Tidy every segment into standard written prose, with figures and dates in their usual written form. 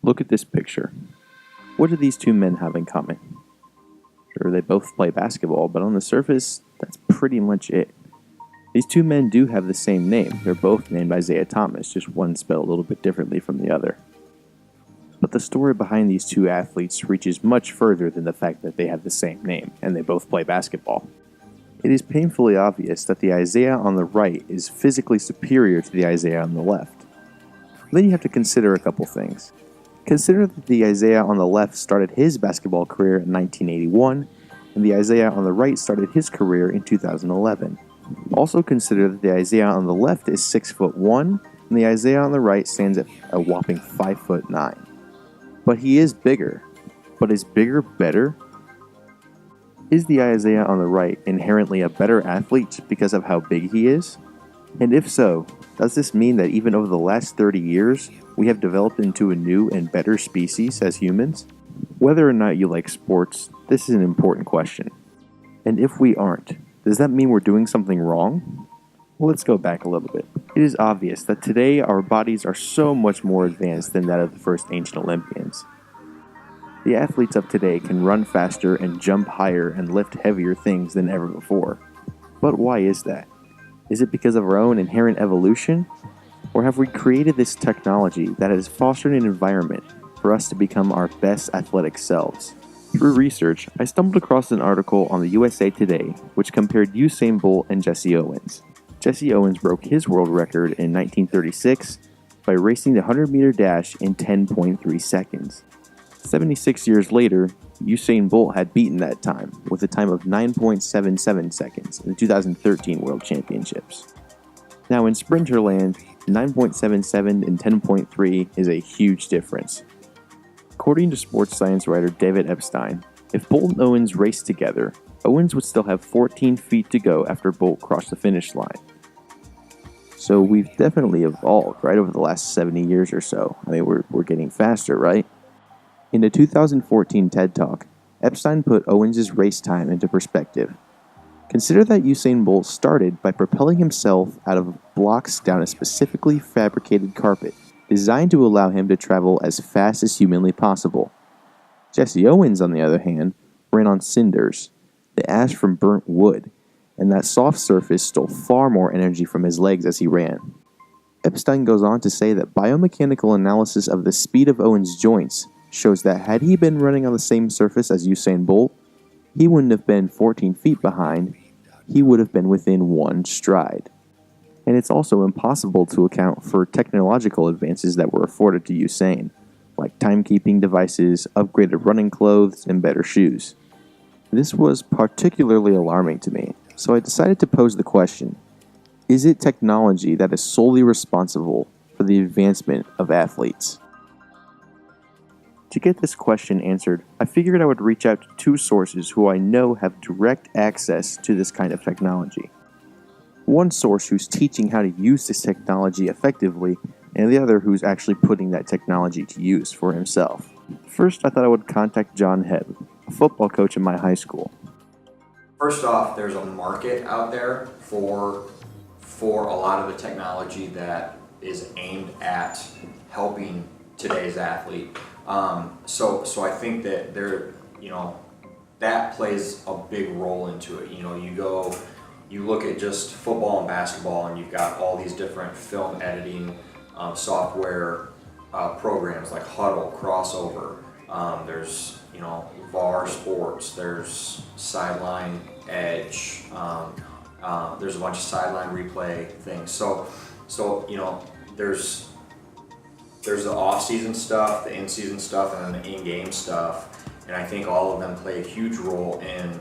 Look at this picture. What do these two men have in common? Sure, they both play basketball, but on the surface, that's pretty much it. These two men do have the same name. They're both named Isaiah Thomas, just one spelled a little bit differently from the other. But the story behind these two athletes reaches much further than the fact that they have the same name, and they both play basketball. It is painfully obvious that the Isaiah on the right is physically superior to the Isaiah on the left. Then you have to consider a couple things. Consider that the Isaiah on the left started his basketball career in 1981, and the Isaiah on the right started his career in 2011. Also consider that the Isaiah on the left is 6'1", and the Isaiah on the right stands at a whopping 5'9". But he is bigger. But is bigger better? Is the Isaiah on the right inherently a better athlete because of how big he is? And if so, does this mean that even over the last 30 years, we have developed into a new and better species as humans? Whether or not you like sports, this is an important question. And if we aren't, does that mean we're doing something wrong? Well, let's go back a little bit. It is obvious that today our bodies are so much more advanced than that of the first ancient Olympians. The athletes of today can run faster and jump higher and lift heavier things than ever before. But why is that? Is it because of our own inherent evolution? Or have we created this technology that has fostered an environment for us to become our best athletic selves? Through research, I stumbled across an article on the USA Today which compared Usain Bolt and Jesse Owens. Jesse Owens broke his world record in 1936 by racing the 100-meter dash in 10.3 seconds. 76 years later, Usain Bolt had beaten that time with a time of 9.77 seconds in the 2013 World Championships. Now in Sprinterland, 9.77 and 10.3 is a huge difference. According to sports science writer David Epstein, if Bolt and Owens raced together, Owens would still have 14 feet to go after Bolt crossed the finish line. So we've definitely evolved, right, over the last 70 years or so. I mean, we're getting faster, right? In a 2014 TED Talk, Epstein put Owens' race time into perspective. Consider that Usain Bolt started by propelling himself out of blocks down a specifically fabricated carpet, designed to allow him to travel as fast as humanly possible. Jesse Owens, on the other hand, ran on cinders, the ash from burnt wood, and that soft surface stole far more energy from his legs as he ran. Epstein goes on to say that biomechanical analysis of the speed of Owens' joints shows that had he been running on the same surface as Usain Bolt, he wouldn't have been 14 feet behind, he would have been within one stride. And it's also impossible to account for technological advances that were afforded to Usain, like timekeeping devices, upgraded running clothes, and better shoes. This was particularly alarming to me, so I decided to pose the question, is it technology that is solely responsible for the advancement of athletes? To get this question answered, I figured I would reach out to two sources who I know have direct access to this kind of technology. One source who's teaching how to use this technology effectively, and the other who's actually putting that technology to use for himself. First, I thought I would contact John Hebb, a football coach in my high school. First off, there's a market out there for a lot of the technology that is aimed at helping today's athlete. So I think that that plays a big role into it. You look at just football and basketball, and you've got all these different film editing software programs like Huddle, Crossover. There's VAR Sports. There's Sideline Edge. There's a bunch of sideline replay things. So there's the off-season stuff, the in-season stuff, and then the in-game stuff. And I think all of them play a huge role in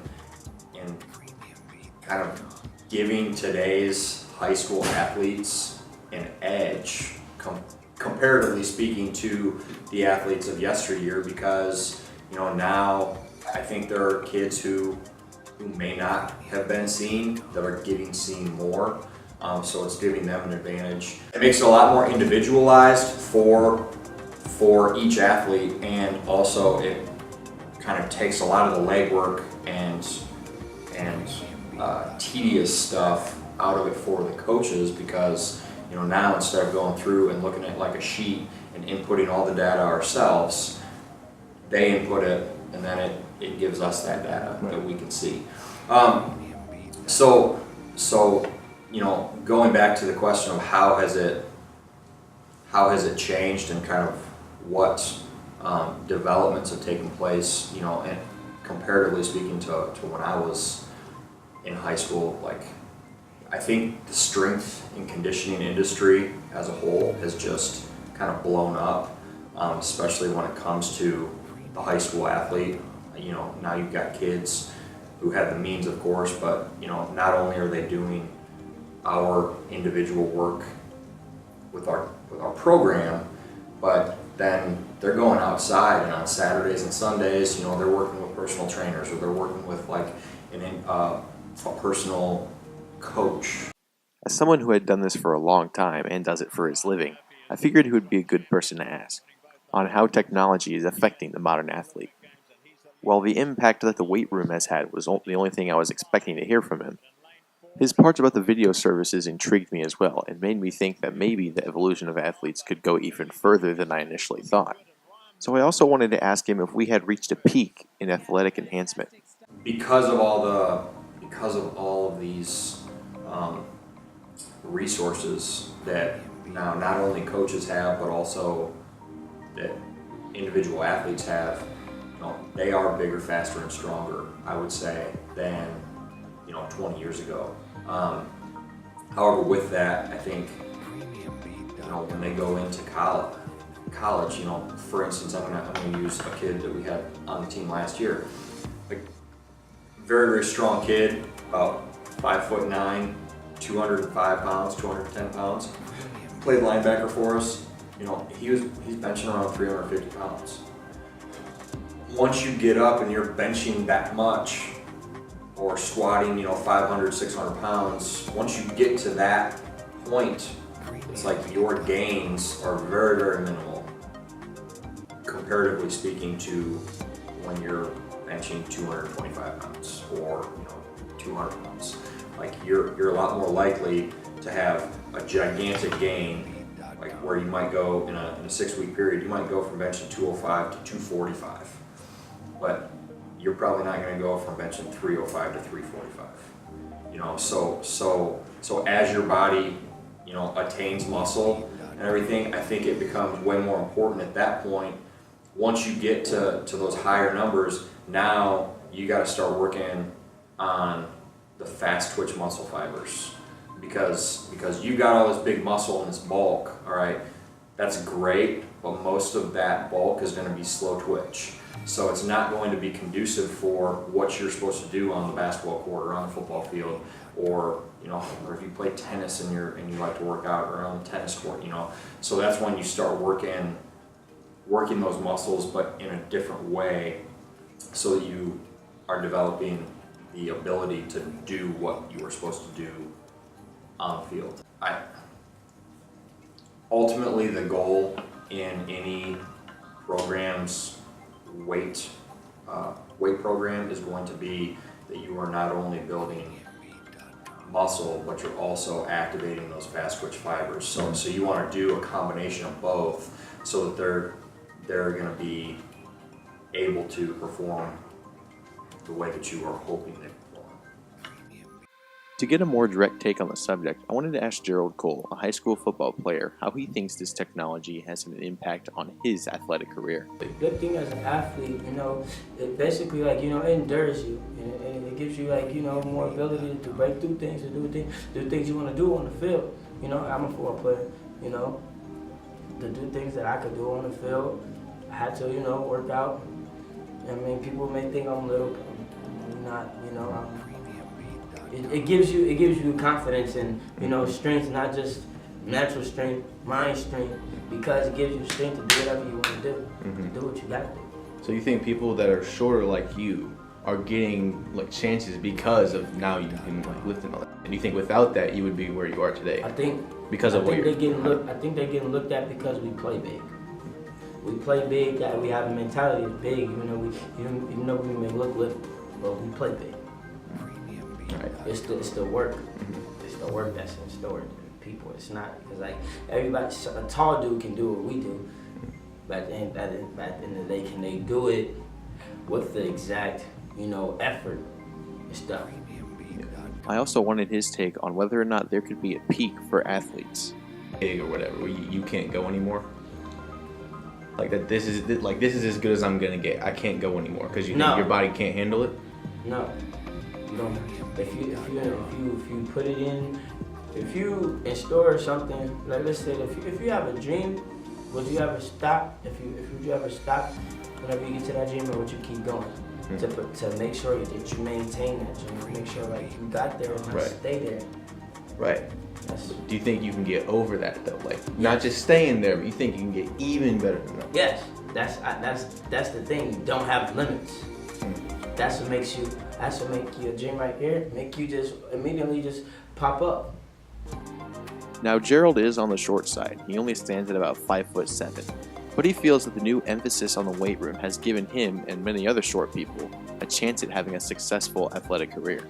kind of giving today's high school athletes an edge, comparatively speaking, to the athletes of yesteryear, because now I think there are kids who may not have been seen that are getting seen more. So it's giving them an advantage. It makes it a lot more individualized for each athlete, and also it kind of takes a lot of the legwork and tedious stuff out of it for the coaches, because now instead of going through and looking at like a sheet and and inputting all the data ourselves, they input it, and then it gives us that data that we can see. So going back to the question of how has it changed and kind of what developments have taken place, and comparatively speaking to when I was in high school, like I think the strength and conditioning industry as a whole has just kind of blown up, especially when it comes to the high school athlete. Now you've got kids who have the means, of course, but not only are they doing our individual work with our program, but then they're going outside, and on Saturdays and Sundays, they're working with personal trainers, or they're working with like a personal coach. As someone who had done this for a long time and does it for his living, I figured he would be a good person to ask on how technology is affecting the modern athlete. While the impact that the weight room has had was the only thing I was expecting to hear from him, his parts about the video services intrigued me as well and made me think that maybe the evolution of athletes could go even further than I initially thought. So I also wanted to ask him if we had reached a peak in athletic enhancement. Because of all of these resources that now not only coaches have, but also that individual athletes have, they are bigger, faster, and stronger, I would say, than 20 years ago. However, with that, I think when they go into college, for instance, I'm gonna use a kid that we had on the team last year. Like, very, very strong kid, about 5'9", 205 pounds, 210 pounds. Played linebacker for us. He's benching around 350 pounds. Once you get up and you're benching that much, or squatting, 500, 600 pounds, once you get to that point, it's like your gains are very, very minimal, comparatively speaking to when you're benching 225 pounds or 200 pounds. Like you're a lot more likely to have a gigantic gain, like where you might go in a 6-week period, you might go from benching 205 to 245, but you're probably not going to go from benching 305 to 345. So as your body, attains muscle and everything, I think it becomes way more important at that point. Once you get to those higher numbers, now you got to start working on the fast twitch muscle fibers, because you got all this big muscle and this bulk, all right, that's great, but most of that bulk is going to be slow twitch. So it's not going to be conducive for what you're supposed to do on the basketball court or on the football field, or or if you play tennis and you like to work out, or on the tennis court, So that's when you start working those muscles, but in a different way, so that you are developing the ability to do what you were supposed to do on the field. Ultimately, the goal in any program's weight program is going to be that you are not only building muscle, but you're also activating those fast twitch fibers. So you want to do a combination of both, so that they're going to be able to perform the way that you are hoping they perform. To get a more direct take on the subject, I wanted to ask Gerald Cole, a high school football player, how he thinks this technology has an impact on his athletic career. The good thing as an athlete, it basically it endures you, and it gives you more ability to break through things, to do things you want to do on the field. I'm a football player, to do things that I could do on the field, I had to, work out. I mean, people may think I'm little, I'm not, It gives you confidence and strength, not just natural strength, mind strength, because it gives you strength to do whatever you want to do, to do what you got to do. So you think people that are shorter like you are getting chances because of now you can lift and all that, and you think without that you would be where you are today? I think because of what you're. I think they're getting looked at because we play big. We play big. That we have a mentality of big, even though we may look little, but we play big. Right. It's the work. It's the work that's in store in people. It's not because everybody, a tall dude can do what we do, But at the end of the day, can they do it with the exact, effort and stuff? I also wanted his take on whether or not there could be a peak for athletes. Big or whatever, where you can't go anymore. Like that, this is as good as I'm gonna get. I can't go anymore because you No. think your body can't handle it. No, you don't. If you put it in, if you install something, like let's say if you have a dream, would you ever stop? Would you ever stop whenever you get to that dream, or would you keep going to make sure that you maintain that dream, make sure like you got there and Right. stay there? Right. That's, Do you think you can get over that though? Like not just staying there, but you think you can get even better than that? yes, that's the thing. You don't have limits. That's what makes you. That's what make your dream right here. Make you just immediately just pop up. Now, Gerald is on the short side. He only stands at about 5'7", but he feels that the new emphasis on the weight room has given him and many other short people a chance at having a successful athletic career.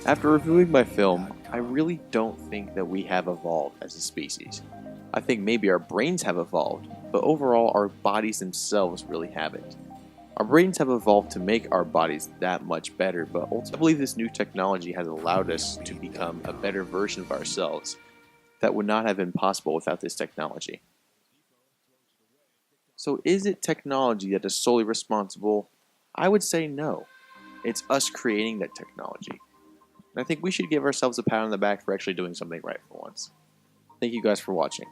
After reviewing my film, I really don't think that we have evolved as a species. I think maybe our brains have evolved, but overall our bodies themselves really haven't. Our brains have evolved to make our bodies that much better, but ultimately this new technology has allowed us to become a better version of ourselves that would not have been possible without this technology. So is it technology that is solely responsible? I would say no. It's us creating that technology. And I think we should give ourselves a pat on the back for actually doing something right for once. Thank you guys for watching.